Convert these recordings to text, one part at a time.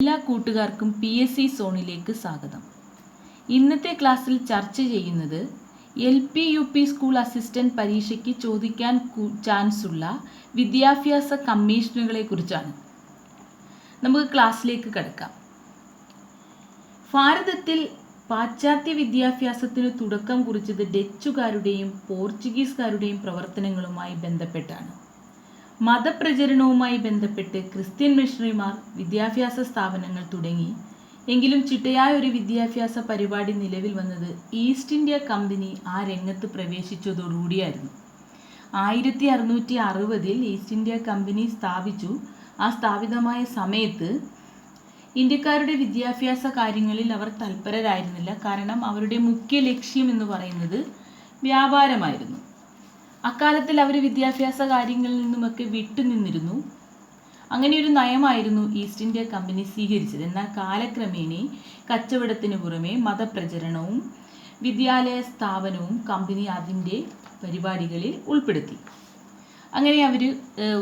എല്ലാ കൂട്ടുകാർക്കും PSC സോണിലേക്ക് സ്വാഗതം. ഇന്നത്തെ ക്ലാസ്സിൽ ചർച്ച ചെയ്യുന്നത് LP UP സ്കൂൾ അസിസ്റ്റന്റ് പരീക്ഷയ്ക്ക് ചോദിക്കാൻ ചാൻസ് ഉള്ള വിദ്യാഭ്യാസ കമ്മീഷനുകളെ കുറിച്ചാണ്. നമുക്ക് ക്ലാസ്സിലേക്ക് കടക്കാം. ഭാരതത്തിൽ പാശ്ചാത്യ വിദ്യാഭ്യാസത്തിന് തുടക്കം കുറിച്ചത് ഡച്ചുകാരുടെയും പോർച്ചുഗീസുകാരുടെയും പ്രവർത്തനങ്ങളുമായി ബന്ധപ്പെട്ടാണ്. മതപ്രചരണവുമായി ബന്ധപ്പെട്ട് ക്രിസ്ത്യൻ മിഷണറിമാർ വിദ്യാഭ്യാസ സ്ഥാപനങ്ങൾ തുടങ്ങി. എങ്കിലും ചിട്ടയായ ഒരു വിദ്യാഭ്യാസ പരിപാടി നിലവിൽ വന്നത് ഈസ്റ്റ് ഇന്ത്യ കമ്പനി ആ രംഗത്ത് പ്രവേശിച്ചതോടുകൂടിയായിരുന്നു. 1660 ഈസ്റ്റ് ഇന്ത്യ കമ്പനി സ്ഥാപിച്ചു. ആ സ്ഥാപിതമായ സമയത്ത് ഇന്ത്യക്കാരുടെ വിദ്യാഭ്യാസ കാര്യങ്ങളിൽ അവർ തൽപരരായിരുന്നില്ല. കാരണം അവരുടെ മുഖ്യ ലക്ഷ്യം എന്ന് പറയുന്നത് വ്യാപാരമായിരുന്നു. അക്കാലത്തിൽ അവർ വിദ്യാഭ്യാസ കാര്യങ്ങളിൽ നിന്നുമൊക്കെ വിട്ടുനിന്നിരുന്നു. അങ്ങനെ ഒരു നയമായിരുന്നു ഈസ്റ്റ് ഇന്ത്യ കമ്പനി സ്വീകരിച്ചത്. എന്നാൽ കാലക്രമേണ കച്ചവടത്തിന് പുറമെ മതപ്രചരണവും വിദ്യാലയ സ്ഥാപനവും കമ്പനി അതിൻ്റെ പരിപാടികളിൽ ഉൾപ്പെടുത്തി. അങ്ങനെ അവർ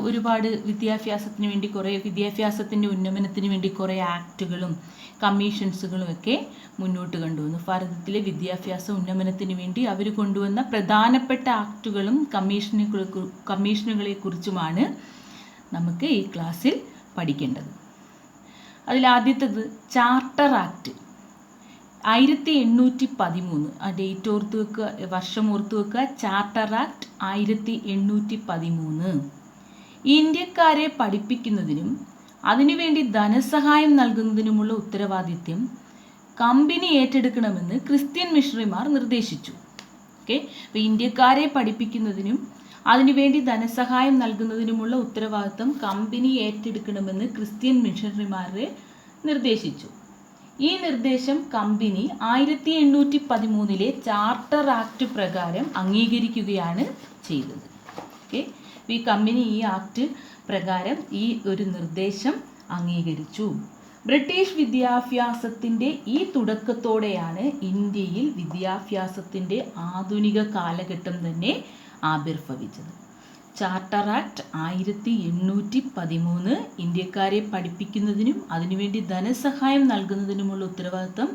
ഒരുപാട് വിദ്യാഭ്യാസത്തിൻ്റെ ഉന്നമനത്തിന് വേണ്ടി കുറേ ആക്റ്റുകളും കമ്മീഷൻസുകളും ഒക്കെ മുന്നോട്ട് കൊണ്ടുവന്നു. ഭാരതത്തിലെ വിദ്യാഭ്യാസ ഉന്നമനത്തിന് വേണ്ടി അവർ കൊണ്ടുവന്ന പ്രധാനപ്പെട്ട ആക്റ്റുകളും കമ്മീഷനുകളെ കുറിച്ചുമാണ് നമുക്ക് ഈ ക്ലാസ്സിൽ പഠിക്കേണ്ടത്. അതിലാദ്യത്തേത് ചാർട്ടർ ആക്ട് 1813. ആ ഡേറ്റ് ഓർത്ത് വെക്കുക, വർഷം ഓർത്ത് വെക്കുക. ചാർട്ടർ ആക്ട് 1813 ഇന്ത്യക്കാരെ പഠിപ്പിക്കുന്നതിനും അതിനുവേണ്ടി ധനസഹായം നൽകുന്നതിനുമുള്ള ഉത്തരവാദിത്യം കമ്പനി ഏറ്റെടുക്കണമെന്ന് ക്രിസ്ത്യൻ മിഷണറിമാർ നിർദ്ദേശിച്ചു. അപ്പോൾ ഇന്ത്യക്കാരെ പഠിപ്പിക്കുന്നതിനും അതിനുവേണ്ടി ധനസഹായം നൽകുന്നതിനുമുള്ള ഉത്തരവാദിത്വം കമ്പനി ഏറ്റെടുക്കണമെന്ന് ക്രിസ്ത്യൻ മിഷണറിമാരെ നിർദ്ദേശിച്ചു. ഈ നിർദ്ദേശം കമ്പനി 1813 ചാർട്ടർ ആക്ട് പ്രകാരം അംഗീകരിക്കുകയാണ് ചെയ്തത്. ഈ കമ്പനി ഈ ആക്ട് പ്രകാരം ഈ ഒരു നിർദ്ദേശം അംഗീകരിച്ചു. ബ്രിട്ടീഷ് വിദ്യാഭ്യാസത്തിൻ്റെ ഈ തുടക്കത്തോടെയാണ് ഇന്ത്യയിൽ വിദ്യാഭ്യാസത്തിൻ്റെ ആധുനിക കാലഘട്ടം തന്നെ ആവിർഭവിച്ചത്. ചാർട്ടർ ആക്ട് 1813 ഇന്ത്യക്കാരെ പഠിപ്പിക്കുന്നതിനും അതിനുവേണ്ടി ധനസഹായം നൽകുന്നതിനുമുള്ള ഉത്തരവാദിത്വം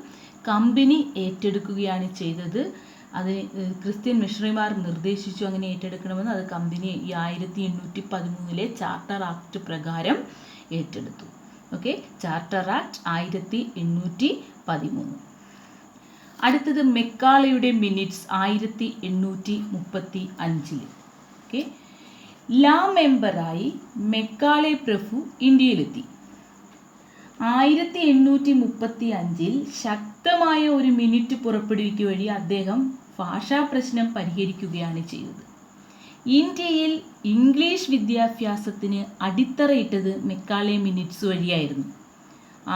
കമ്പനി ഏറ്റെടുക്കുകയാണ് ചെയ്തത്. അതിന് ക്രിസ്ത്യൻ മിഷണറിമാർ നിർദ്ദേശിച്ചു അങ്ങനെ ഏറ്റെടുക്കണമെന്ന്. അത് കമ്പനി ഈ 1813 ചാർട്ടർ ആക്ട് പ്രകാരം ഏറ്റെടുത്തു. Charter act 1813. അടുത്തത് മെക്കാളയുടെ മിനിറ്റ്സ് 1835. ലാ മെമ്പറായി മെക്കാളെ പ്രഭു ഇന്ത്യയിലെത്തി. 1835 ശക്തമായ ഒരു മിനിറ്റ് പുറപ്പെടുവിക്കുക വഴി അദ്ദേഹം ഭാഷാ പ്രശ്നം പരിഹരിക്കുകയാണ് ചെയ്തത്. ഇന്ത്യയിൽ ഇംഗ്ലീഷ് വിദ്യാഭ്യാസത്തിന് അടിത്തറയിട്ടത് മെക്കാളെ മിനിറ്റ്സ് വഴിയായിരുന്നു.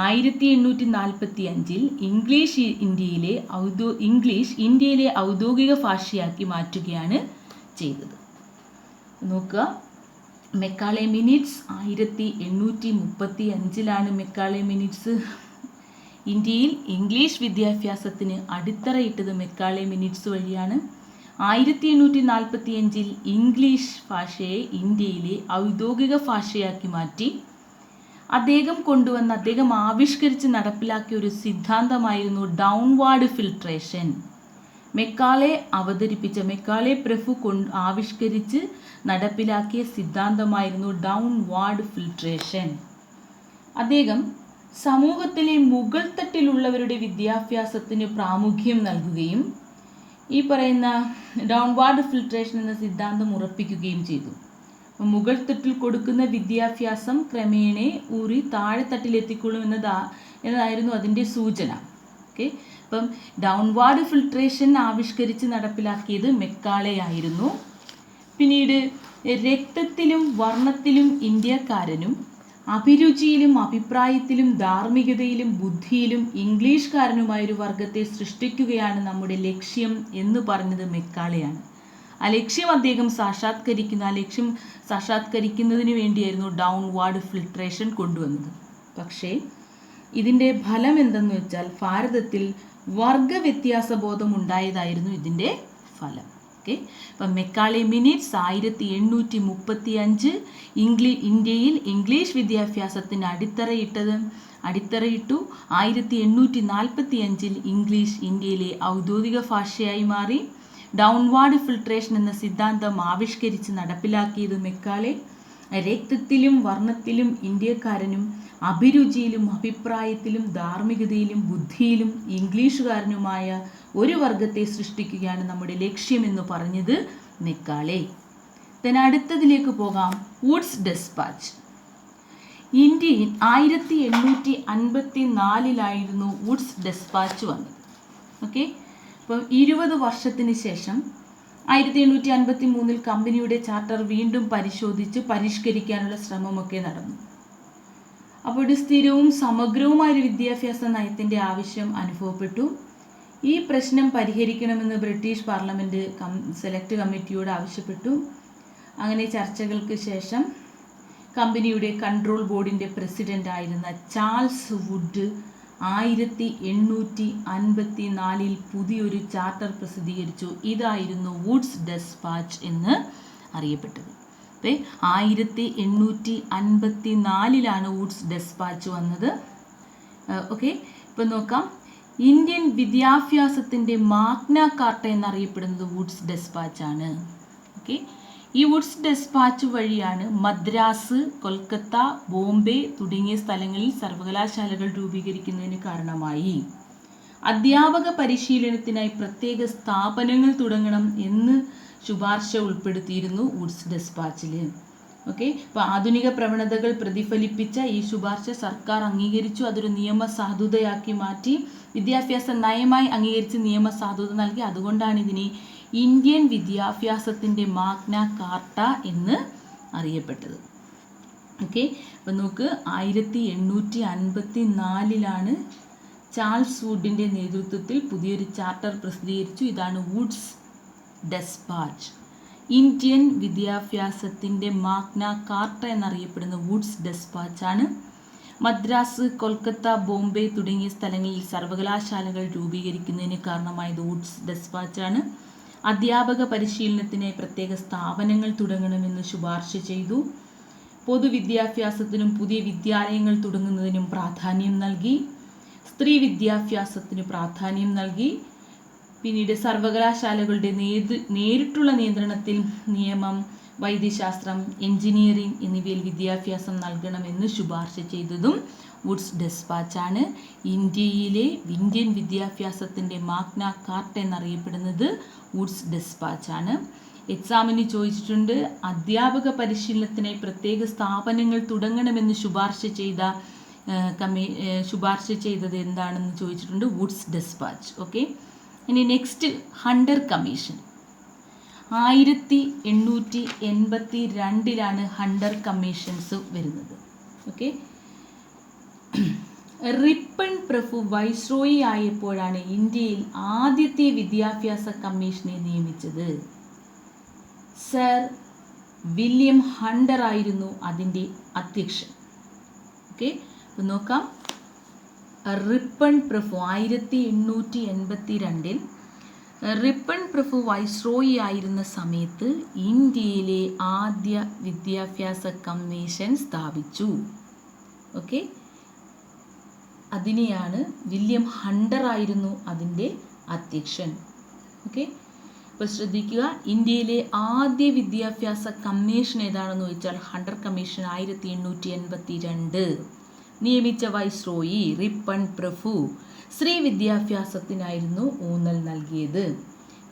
1845 ഇംഗ്ലീഷ് ഇന്ത്യയിലെ ഔദ്യോഗിക ഭാഷയാക്കി മാറ്റുകയാണ് ചെയ്തത്. നോക്കുക, മെക്കാളെ മിനിറ്റ്സ് 1835 മെക്കാളെ മിനിറ്റ്സ്. ഇന്ത്യയിൽ ഇംഗ്ലീഷ് വിദ്യാഭ്യാസത്തിന് അടിത്തറയിട്ടത് മെക്കാളെ മിനിറ്റ്സ് വഴിയാണ്. 1845 ഇംഗ്ലീഷ് ഭാഷയെ ഇന്ത്യയിലെ ഔദ്യോഗിക ഭാഷയാക്കി മാറ്റി. അദ്ദേഹം ആവിഷ്കരിച്ച് നടപ്പിലാക്കിയ ഒരു സിദ്ധാന്തമായിരുന്നു ഡൗൺവാർഡ് ഫിൽട്രേഷൻ. മെക്കാളെ പ്രഭു ആവിഷ്കരിച്ച് നടപ്പിലാക്കിയ സിദ്ധാന്തമായിരുന്നു ഡൗൺവാർഡ് ഫിൽട്രേഷൻ. അദ്ദേഹം സമൂഹത്തിലെ മുകൾ തട്ടിലുള്ളവരുടെ വിദ്യാഭ്യാസത്തിന് പ്രാമുഖ്യം നൽകുകയും ഈ പറയുന്ന ഡൗൺവാർഡ് ഫിൽട്രേഷൻ എന്ന സിദ്ധാന്തം ഉറപ്പിക്കുകയും ചെയ്തു. മുകൾ തട്ടിൽ കൊടുക്കുന്ന വിദ്യാഭ്യാസം ക്രമേണ ഊറി താഴെത്തട്ടിലെത്തിക്കൊള്ളും എന്നതായിരുന്നു അതിൻ്റെ സൂചന. അപ്പം ഡൗൺവാർഡ് ഫിൽട്രേഷൻ ആവിഷ്കരിച്ച് നടപ്പിലാക്കിയത് മെക്കാളെയായിരുന്നു. പിന്നീട് രക്തത്തിലും വർണ്ണത്തിലും ഇന്ത്യക്കാരനും അഭിരുചിയിലും അഭിപ്രായത്തിലും ധാർമ്മികതയിലും ബുദ്ധിയിലും ഇംഗ്ലീഷുകാരനുമായൊരു വർഗത്തെ സൃഷ്ടിക്കുകയാണ് നമ്മുടെ ലക്ഷ്യം എന്ന് പറഞ്ഞത് മെക്കാളെയാണ്. ആ ലക്ഷ്യം അദ്ദേഹം സാക്ഷാത്കരിക്കുന്നതിന് വേണ്ടിയായിരുന്നു ഡൗൺവാർഡ് ഫിൽട്രേഷൻ കൊണ്ടുവന്നത്. പക്ഷേ ഇതിൻ്റെ ഫലം എന്തെന്ന് വെച്ചാൽ ഭാരതത്തിൽ വർഗവ്യത്യാസബോധം ഉണ്ടായതായിരുന്നു ഇതിൻ്റെ ഫലം. ഓക്കെ. അപ്പം മെക്കാളെ മിനിറ്റ്സ് 1835 ഇന്ത്യയിൽ ഇംഗ്ലീഷ് വിദ്യാഭ്യാസത്തിന് അടിത്തറയിട്ടു. 1845 ഇംഗ്ലീഷ് ഇന്ത്യയിലെ ഔദ്യോഗിക ഭാഷയായി മാറി. ഡൗൺവാർഡ് ഫിൽട്രേഷൻ എന്ന സിദ്ധാന്തം ആവിഷ്കരിച്ച് നടപ്പിലാക്കിയത് മെക്കാളെ. രക്തത്തിലും വർണ്ണത്തിലും ഇന്ത്യക്കാരനും അഭിരുചിയിലും അഭിപ്രായത്തിലും ധാർമ്മികതയിലും ബുദ്ധിയിലും ഇംഗ്ലീഷുകാരനുമായ ഒരു വർഗത്തെ സൃഷ്ടിക്കുകയാണ് നമ്മുടെ ലക്ഷ്യമെന്ന് പറഞ്ഞത് മെക്കാളെ. അടുത്തതിലേക്ക് പോകാം. Wood's despatch. ഇന്ത്യയിൽ 1854 വുഡ്സ് ഡെസ്പാച്ച് വന്നത്. ഓക്കെ. അപ്പോൾ 20 വർഷത്തിന് ശേഷം 1853 കമ്പനിയുടെ ചാർട്ടർ വീണ്ടും പരിഷ്കരിക്കാനുള്ള ശ്രമമൊക്കെ നടന്നു. അപ്പോൾ ഒരു സ്ഥിരവും സമഗ്രവുമായൊരു വിദ്യാഭ്യാസ നയത്തിൻ്റെ ആവശ്യം അനുഭവപ്പെട്ടു. ഈ പ്രശ്നം പരിഹരിക്കണമെന്ന് ബ്രിട്ടീഷ് പാർലമെൻറ്റ് സെലക്ട് കമ്മിറ്റിയോട് ആവശ്യപ്പെട്ടു. അങ്ങനെ ചർച്ചകൾക്ക് ശേഷം കമ്പനിയുടെ കൺട്രോൾ ബോർഡിൻ്റെ പ്രസിഡൻ്റ് ആയിരുന്ന ചാൾസ് വുഡ് 1854 പുതിയൊരു ചാർട്ടർ പ്രസിദ്ധീകരിച്ചു. ഇതായിരുന്നു വുഡ്സ് ഡെസ്പാച്ച് എന്ന് അറിയപ്പെട്ടത്. 1854 വുഡ്സ് ഡെസ്പാച്ച് വന്നത്. ഓക്കെ. ഇപ്പം നോക്കാം. ഇന്ത്യൻ വിദ്യാഭ്യാസത്തിൻ്റെ മാഗ്ന കാർട്ട എന്നറിയപ്പെടുന്നത് വുഡ്സ് ഡെസ്പാച്ചാണ്. ഓക്കെ. ഈ വുഡ്സ് ഡെസ്പാച്ച് വഴിയാണ് മദ്രാസ്, കൊൽക്കത്ത, ബോംബെ തുടങ്ങിയ സ്ഥലങ്ങളിൽ സർവകലാശാലകൾ രൂപീകരിക്കുന്നതിന് കാരണമായി. അധ്യാപക പരിശീലനത്തിനായി പ്രത്യേക സ്ഥാപനങ്ങൾ തുടങ്ങണം എന്ന് ശുപാർശ ഉൾപ്പെടുത്തിയിരുന്നു വുഡ്സ് ഡെസ്പാച്ചിൽ. ഓക്കെ. അപ്പോൾ ആധുനിക പ്രവണതകൾ പ്രതിഫലിപ്പിച്ച ഈ ശുപാർശ സർക്കാർ അംഗീകരിച്ചു. അതൊരു നിയമസാധുതയാക്കി മാറ്റി. വിദ്യാഭ്യാസ നയമായി അംഗീകരിച്ച് നിയമസാധുത നൽകി. അതുകൊണ്ടാണ് ഇതിനെ ഇന്ത്യൻ വിദ്യാഭ്യാസത്തിൻ്റെ മാഗ്ന കാർട്ട എന്ന് അറിയപ്പെട്ടത്. ഓക്കെ. അപ്പം നോക്ക്, 1854 ചാൾസ് വുഡിൻ്റെ നേതൃത്വത്തിൽ പുതിയൊരു ചാർട്ടർ പ്രസിദ്ധീകരിച്ചു. ഇതാണ് വുഡ്സ് ഡെസ്പാച്ച്. ഇന്ത്യൻ വിദ്യാഭ്യാസത്തിൻ്റെ മാഗ്ന കാർട്ട എന്നറിയപ്പെടുന്ന വുഡ്സ് ഡെസ്പാച്ചാണ്. മദ്രാസ്, കൊൽക്കത്ത, ബോംബെ തുടങ്ങിയ സ്ഥലങ്ങളിൽ സർവകലാശാലകൾ രൂപീകരിക്കുന്നതിന് കാരണമായത് വുഡ്സ് ഡെസ്പാച്ചാണ്. അധ്യാപക പരിശീലനത്തിനായി പ്രത്യേക സ്ഥാപനങ്ങൾ തുടങ്ങണമെന്ന് ശുപാർശ ചെയ്തു. പൊതുവിദ്യാഭ്യാസത്തിനും പുതിയ വിദ്യാലയങ്ങൾ തുടങ്ങുന്നതിനും പ്രാധാന്യം നൽകി. സ്ത്രീ വിദ്യാഭ്യാസത്തിന് പ്രാധാന്യം നൽകി. പിന്നീട് സർവകലാശാലകളുടെ നേരിട്ടുള്ള നിയന്ത്രണത്തിൽ നിയമം, വൈദ്യശാസ്ത്രം, എഞ്ചിനീയറിംഗ് എന്നിവയിൽ വിദ്യാഭ്യാസം നൽകണമെന്ന് ശുപാർശ ചെയ്തതും വുഡ്സ് ഡെസ്പാച്ചാണ്. ഇന്ത്യൻ വിദ്യാഭ്യാസത്തിൻ്റെ മാഗ്ന കാർട്ട എന്നറിയപ്പെടുന്നത് വുഡ്സ് ഡെസ്പാച്ചാണ്. എക്സാമിന് ചോദിച്ചിട്ടുണ്ട്, അധ്യാപക പരിശീലനത്തിനായി പ്രത്യേക സ്ഥാപനങ്ങൾ തുടങ്ങണമെന്ന് ശുപാർശ ചെയ്തത് എന്താണെന്ന് ചോദിച്ചിട്ടുണ്ട്. Wood's despatch. ഓക്കെ. ഇനി next, Hunter commission. 1882 Hunter commissions വരുന്നത്. ഓക്കെ. റിപ്പൺ പ്രഭു വൈസ്രോയി ആയപ്പോഴാണ് ഇന്ത്യയിൽ ആദ്യത്തെ വിദ്യാഭ്യാസ കമ്മീഷനെ നിയമിച്ചത്. സർ വില്യം ഹണ്ടർ ആയിരുന്നു അതിൻ്റെ അധ്യക്ഷൻ. ഓക്കെ. അപ്പോൾ നോക്കാം. റിപ്പൺ പ്രഭു 1882 റിപ്പൺ പ്രഭു വൈസ്രോയി ആയിരുന്ന സമയത്ത് ഇന്ത്യയിലെ ആദ്യ വിദ്യാഭ്യാസ കമ്മീഷൻ സ്ഥാപിച്ചു. ഓക്കെ. അതിനെയാണ് വില്യം ഹണ്ടർ ആയിരുന്നു അതിൻ്റെ അധ്യക്ഷൻ. ഓക്കെ. അപ്പോൾ ശ്രദ്ധിക്കുക, ഇന്ത്യയിലെ ആദ്യ വിദ്യാഭ്യാസ കമ്മീഷൻ ഏതാണെന്ന് ചോദിച്ചാൽ ഹണ്ടർ കമ്മീഷൻ 1882. നിയമിച്ച വൈസ്രോയി റിപ്പൺ പ്രഭു. സ്ത്രീ വിദ്യാഭ്യാസത്തിനായിരുന്നു ഊന്നൽ നൽകിയത്.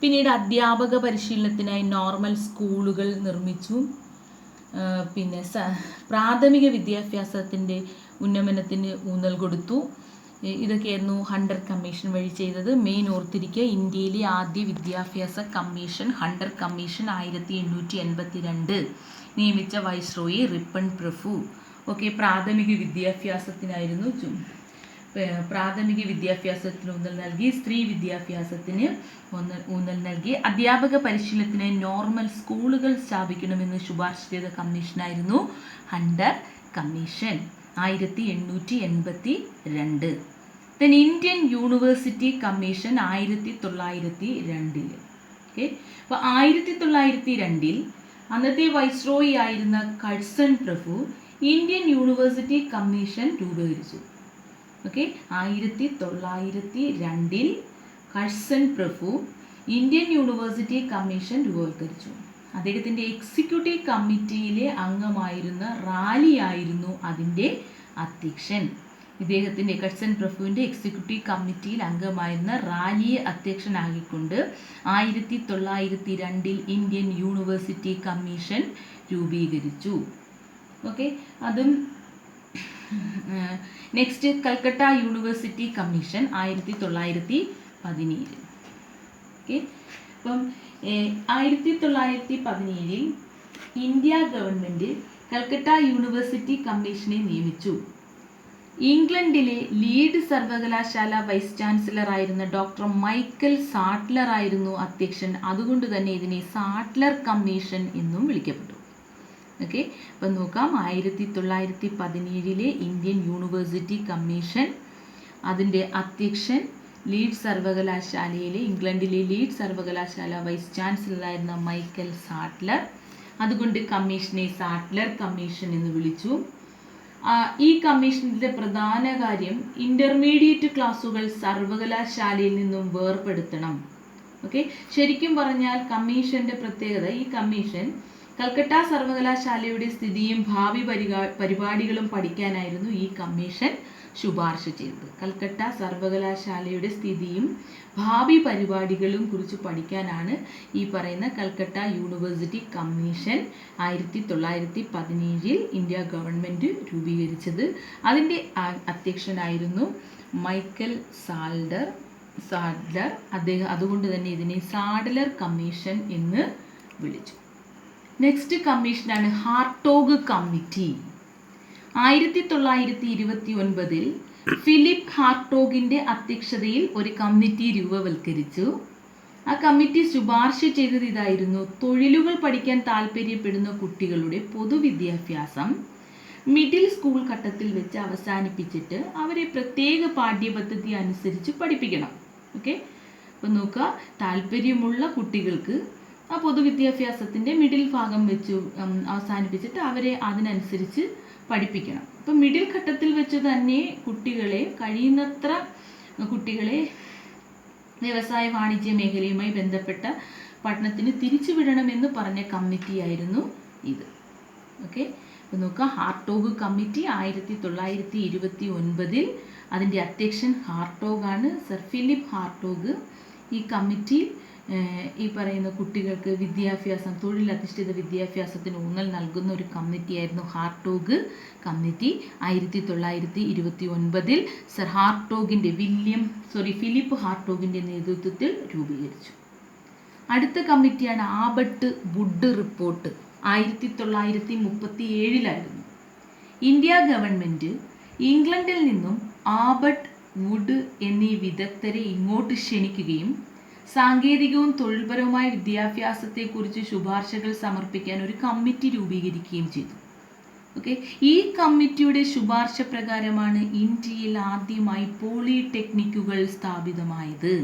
പിന്നീട് അധ്യാപക പരിശീലനത്തിനായി നോർമൽ സ്കൂളുകൾ നിർമ്മിച്ചു. പിന്നെ പ്രാഥമിക വിദ്യാഭ്യാസത്തിൻ്റെ ഉന്നമനത്തിന് ഊന്നൽ കൊടുത്തു. ഇതൊക്കെയായിരുന്നു ഹണ്ടർ കമ്മീഷൻ വഴി ചെയ്തത്. മെയിൻ ഓർത്തിരിക്കുക, ഇന്ത്യയിലെ ആദ്യ വിദ്യാഭ്യാസ കമ്മീഷൻ ഹണ്ടർ കമ്മീഷൻ 1882. നിയമിച്ച വൈസ്രോയി റിപ്പൺ പ്രഭു. ഓക്കെ. പ്രാഥമിക വിദ്യാഭ്യാസത്തിന് ഊന്നൽ നൽകി. സ്ത്രീ വിദ്യാഭ്യാസത്തിന് ഊന്നൽ നൽകി. അധ്യാപക പരിശീലനത്തിനായി നോർമൽ സ്കൂളുകൾ സ്ഥാപിക്കണമെന്ന് ശുപാർശ ചെയ്ത കമ്മീഷനായിരുന്നു Hunter commission 1882. Indian university commission 1902. Okay. അപ്പോൾ 1902 അന്നത്തെ വൈസ്രോയി ആയിരുന്ന കഴ്സൺ പ്രഭു ഇന്ത്യൻ യൂണിവേഴ്സിറ്റി കമ്മീഷൻ രൂപീകരിച്ചു. ഓക്കെ. 1902 കഴ്സൺ പ്രഭു ഇന്ത്യൻ യൂണിവേഴ്സിറ്റി കമ്മീഷൻ രൂപവത്കരിച്ചു. അദ്ദേഹത്തിൻ്റെ എക്സിക്യൂട്ടീവ് കമ്മിറ്റിയിലെ അംഗമായിരുന്ന റാലി ആയിരുന്നു അതിൻ്റെ അധ്യക്ഷൻ. ഇദ്ദേഹത്തിൻ്റെ കഴ്സൺ പ്രഭുവിൻ്റെ എക്സിക്യൂട്ടീവ് കമ്മിറ്റിയിൽ അംഗമായിരുന്ന റാലിയെ അധ്യക്ഷനാക്കിക്കൊണ്ട് 1902 ഇന്ത്യൻ യൂണിവേഴ്സിറ്റി കമ്മീഷൻ രൂപീകരിച്ചു. ഓക്കെ. അതും next Calcutta university commission 1917. Okay. അപ്പം 1917 ഇന്ത്യ ഗവൺമെൻറ് കൽക്കട്ട യൂണിവേഴ്സിറ്റി കമ്മീഷനെ നിയമിച്ചു. ഇംഗ്ലണ്ടിലെ ലീഡ് സർവകലാശാല വൈസ് ചാൻസലർ ആയിരുന്ന ഡോക്ടർ മൈക്കൽ സാട്ട്ലർ ആയിരുന്നു അധ്യക്ഷൻ. അതുകൊണ്ട് തന്നെ ഇതിനെ സാട്ട്ലർ കമ്മീഷൻ എന്നും വിളിക്കപ്പെട്ടു. ഓക്കെ. അപ്പം നോക്കാം, 1917 ഇന്ത്യൻ യൂണിവേഴ്സിറ്റി കമ്മീഷൻ, അതിൻ്റെ അധ്യക്ഷൻ ലീഡ് സർവകലാശാലയിലെ ഇംഗ്ലണ്ടിലെ ലീഡ് സർവകലാശാല വൈസ് ചാൻസലറായിരുന്ന മൈക്കൽ സാട്ട്ലർ. അതുകൊണ്ട് കമ്മീഷനെ സാട്ട്ലർ കമ്മീഷൻ എന്ന് വിളിച്ചു. ഈ കമ്മീഷൻ്റെ പ്രധാന കാര്യം ഇൻ്റർമീഡിയറ്റ് ക്ലാസ്സുകൾ സർവകലാശാലയിൽ നിന്നും വേർപെടുത്തണം. ഓക്കെ. ശരിക്കും പറഞ്ഞാൽ കമ്മീഷൻ്റെ പ്രത്യേകത, ഈ കമ്മീഷൻ കൽക്കട്ട സർവകലാശാലയുടെ സ്ഥിതിയും ഭാവി പരിപാടികളും പഠിക്കാനായിരുന്നു ഈ കമ്മീഷൻ ശുപാർശ ചെയ്തത്. കൽക്കട്ട സർവകലാശാലയുടെ സ്ഥിതിയും ഭാവി പരിപാടികളും കുറിച്ച് പഠിക്കാനാണ് ഈ പറയുന്ന Calcutta university commission 1917 India government രൂപീകരിച്ചത്. അതിൻ്റെ അധ്യക്ഷനായിരുന്നു മൈക്കൽ സാട്ട്ലർ. അദ്ദേഹം അതുകൊണ്ട് തന്നെ ഇതിനെ സാട്ട്ലർ കമ്മീഷൻ എന്ന് വിളിച്ചു. നെക്സ്റ്റ് കമ്മീഷനാണ് ഹാർട്ടോഗ് കമ്മിറ്റി. 1929 ഫിലിപ്പ് ഹാർട്ടോഗിൻ്റെ അധ്യക്ഷതയിൽ ഒരു കമ്മിറ്റി രൂപവത്കരിച്ചു. ആ കമ്മിറ്റി ശുപാർശ ചെയ്തത് ഇതായിരുന്നു: തൊഴിലുകൾ പഠിക്കാൻ താല്പര്യപ്പെടുന്ന കുട്ടികളുടെ പൊതുവിദ്യാഭ്യാസം മിഡിൽ സ്കൂൾ ഘട്ടത്തിൽ വെച്ച് അവസാനിപ്പിച്ചിട്ട് അവരെ പ്രത്യേക പാഠ്യപദ്ധതി അനുസരിച്ച് പഠിപ്പിക്കണം. ഓക്കെ. അപ്പോൾ നോക്കുക, താല്പര്യമുള്ള കുട്ടികൾക്ക് ആ പൊതുവിദ്യാഭ്യാസത്തിൻ്റെ മിഡിൽ ഭാഗം വെച്ച് അവസാനിപ്പിച്ചിട്ട് അവരെ അതിനനുസരിച്ച് പഠിപ്പിക്കണം. അപ്പം മിഡിൽ ഘട്ടത്തിൽ വെച്ച് തന്നെ കഴിയുന്നത്ര കുട്ടികളെ വ്യവസായ വാണിജ്യ മേഖലയുമായി ബന്ധപ്പെട്ട പഠനത്തിന് തിരിച്ചുവിടണമെന്ന് പറഞ്ഞ കമ്മിറ്റിയായിരുന്നു ഇത്. ഓക്കെ. അപ്പോൾ നോക്കുക, ഹാർട്ടോഗ് കമ്മിറ്റി 1929 അതിൻ്റെ അധ്യക്ഷൻ ഹാർട്ടോഗാണ്, സർ ഫിലിപ്പ് ഹാർട്ടോഗ്. ഈ കമ്മിറ്റി ഈ പറയുന്ന കുട്ടികൾക്ക് തൊഴിലധിഷ്ഠിത വിദ്യാഭ്യാസത്തിന് ഊന്നൽ നൽകുന്ന ഒരു കമ്മിറ്റിയായിരുന്നു ഹാർട്ടോഗ് കമ്മിറ്റി. 1929 സർ ഫിലിപ്പ് ഹാർട്ടോഗിൻ്റെ നേതൃത്വത്തിൽ രൂപീകരിച്ചു. അടുത്ത കമ്മിറ്റിയാണ് Abbott Wood report. 1937 India government ഇംഗ്ലണ്ടിൽ നിന്നും ആബട്ട് വുഡ് എന്നീ വിദഗ്ധരെ ഇങ്ങോട്ട് ക്ഷണിക്കുകയും സാങ്കേതികവും തൊഴിൽപരവുമായ വിദ്യാഭ്യാസത്തെക്കുറിച്ച് ശുപാർശകൾ സമർപ്പിക്കാൻ ഒരു കമ്മിറ്റി രൂപീകരിക്കുകയും ചെയ്തു. ഓക്കെ. ഈ കമ്മിറ്റിയുടെ ശുപാർശ പ്രകാരമാണ് ഇന്ത്യയിൽ ആദ്യമായി പോളിടെക്നിക്കുകൾ സ്ഥാപിതമായത്.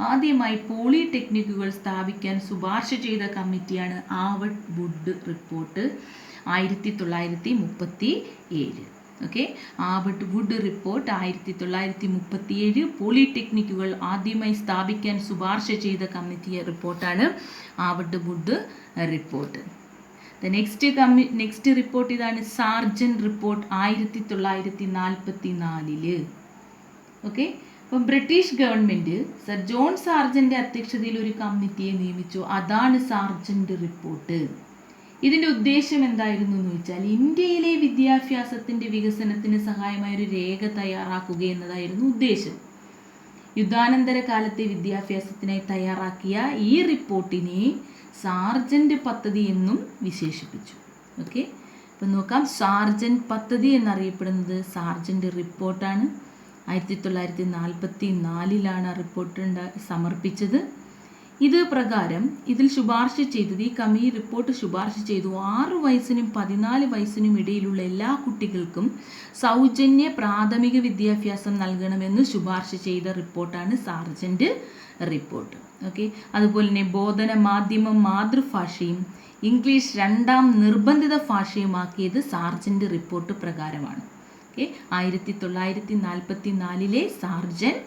ആദ്യമായി പോളിടെക്നിക്കുകൾ സ്ഥാപിക്കാൻ ശുപാർശ ചെയ്ത കമ്മിറ്റിയാണ് Abbott Wood report 1937. Okay. Abbott Wood report 1937 പോളിടെക്നിക്കുകൾ ആദ്യമായി സ്ഥാപിക്കാൻ ശുപാർശ ചെയ്ത കമ്മിറ്റി റിപ്പോർട്ടാണ് Abbott Wood report. Next report ഇതാണ്, സാർജൻ റിപ്പോർട്ട് 1944. ഓക്കെ. അപ്പം ബ്രിട്ടീഷ് ഗവൺമെൻറ് സർ ജോൺ സാർജൻ്റെ അധ്യക്ഷതയിൽ ഒരു കമ്മിറ്റിയെ നിയമിച്ചു. അതാണ് സാർജൻ്റ് റിപ്പോർട്ട്. ഇതിൻ്റെ ഉദ്ദേശം എന്തായിരുന്നു എന്ന് വെച്ചാൽ ഇന്ത്യയിലെ വിദ്യാഭ്യാസത്തിൻ്റെ വികസനത്തിന് സഹായമായ ഒരു രേഖ തയ്യാറാക്കുക എന്നതായിരുന്നു ഉദ്ദേശം. യുദ്ധാനന്തര കാലത്തെ വിദ്യാഭ്യാസത്തിനായി തയ്യാറാക്കിയ ഈ റിപ്പോർട്ടിനെ സാർജൻ്റ് പദ്ധതി എന്നും വിശേഷിപ്പിച്ചു. ഓക്കെ. അപ്പം നോക്കാം, സാർജൻ്റ് പദ്ധതി എന്നറിയപ്പെടുന്നത് സാർജൻ്റ് റിപ്പോർട്ടാണ്. 1944 ആ റിപ്പോർട്ട് സമർപ്പിച്ചത്. ഇത് പ്രകാരം ഇതിൽ ശുപാർശ ചെയ്തത്, ഈ കമ്മിറ്റി റിപ്പോർട്ട് ശുപാർശ ചെയ്തു 6 വയസ്സിനും 14 വയസ്സിനും ഇടയിലുള്ള എല്ലാ കുട്ടികൾക്കും സൗജന്യ പ്രാഥമിക വിദ്യാഭ്യാസം നൽകണമെന്ന് ശുപാർശ ചെയ്ത റിപ്പോർട്ടാണ് സാർജന്റ് റിപ്പോർട്ട്. ഓക്കെ, അതുപോലെ തന്നെ ബോധന മാധ്യമം മാതൃഭാഷയും ഇംഗ്ലീഷ് 2ാം നിർബന്ധിത ഭാഷയുമാക്കിയത് സാർജന്റ് റിപ്പോർട്ട് പ്രകാരമാണ്. Okay, 1944 sergeant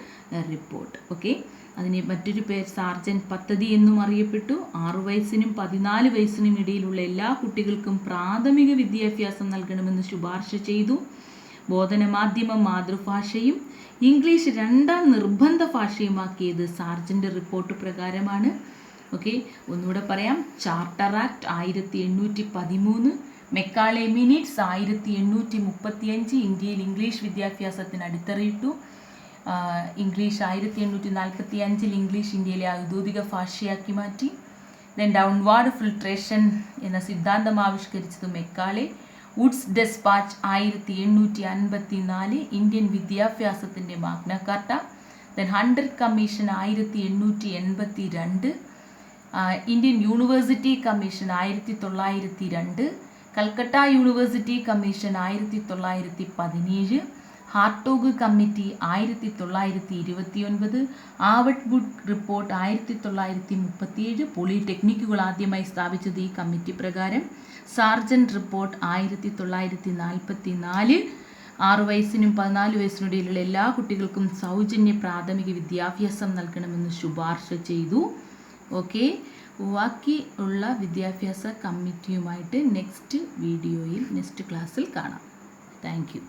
report. ഓക്കെ, അതിന് മറ്റൊരു പേര് സാർജന്റ് പദ്ധതി എന്നും അറിയപ്പെട്ടു. 6 വയസ്സിനും 14 വയസ്സിനും ഇടയിലുള്ള എല്ലാ കുട്ടികൾക്കും പ്രാഥമിക വിദ്യാഭ്യാസം നൽകണമെന്ന് ശുപാർശ ചെയ്തു. ബോധനമാധ്യമം മാതൃഭാഷയും ഇംഗ്ലീഷ് 2ാം നിർബന്ധ ഭാഷയുമാക്കിയത് സാർജന്റ് റിപ്പോർട്ട് പ്രകാരമാണ്. ഓക്കെ, ഒന്നുകൂടെ പറയാം. ചാർട്ടർ ആക്ട് 1813, മെക്കാളെ മിനിറ്റ്സ് 1835 ഇന്ത്യയിൽ ഇംഗ്ലീഷ് വിദ്യാഭ്യാസത്തിന് അടിത്തറയിട്ടു. ഇംഗ്ലീഷ് 1845 ഇംഗ്ലീഷ് ഇന്ത്യയിലെ ഔദ്യോഗിക ഭാഷയാക്കി മാറ്റി. ദെൻ ഡൗൺവാർഡ് ഫിൽട്രേഷൻ എന്ന സിദ്ധാന്തം ആവിഷ്കരിച്ചത് മെക്കാളെ. വുഡ്സ് ഡെസ്പാച്ച് 1854 ഇന്ത്യൻ വിദ്യാഭ്യാസത്തിൻ്റെ Magna Carta. Then Hunter commission 1882, Indian university commission 1902, Calcutta university commission 1917, Hartog committee 1929, Abbott Wood report 1937, പോളിടെക്നിക്കുകൾ ആദ്യമായി സ്ഥാപിച്ചത് ഈ കമ്മിറ്റി പ്രകാരം. സാർജന്റ് റിപ്പോർട്ട് 1944 6 വയസ്സിനും 14 വയസ്സിനും ഇടയിലുള്ള എല്ലാ കുട്ടികൾക്കും സൗജന്യ പ്രാഥമിക വിദ്യാഭ്യാസം നൽകണമെന്ന് ശുപാർശ ചെയ്തു. ഓക്കെ, ബാക്കി ഉള്ള വിദ്യാഭ്യാസ കമ്മിറ്റിയുമായിട്ട് നെക്സ്റ്റ് ക്ലാസ്സിൽ കാണാം. Thank you.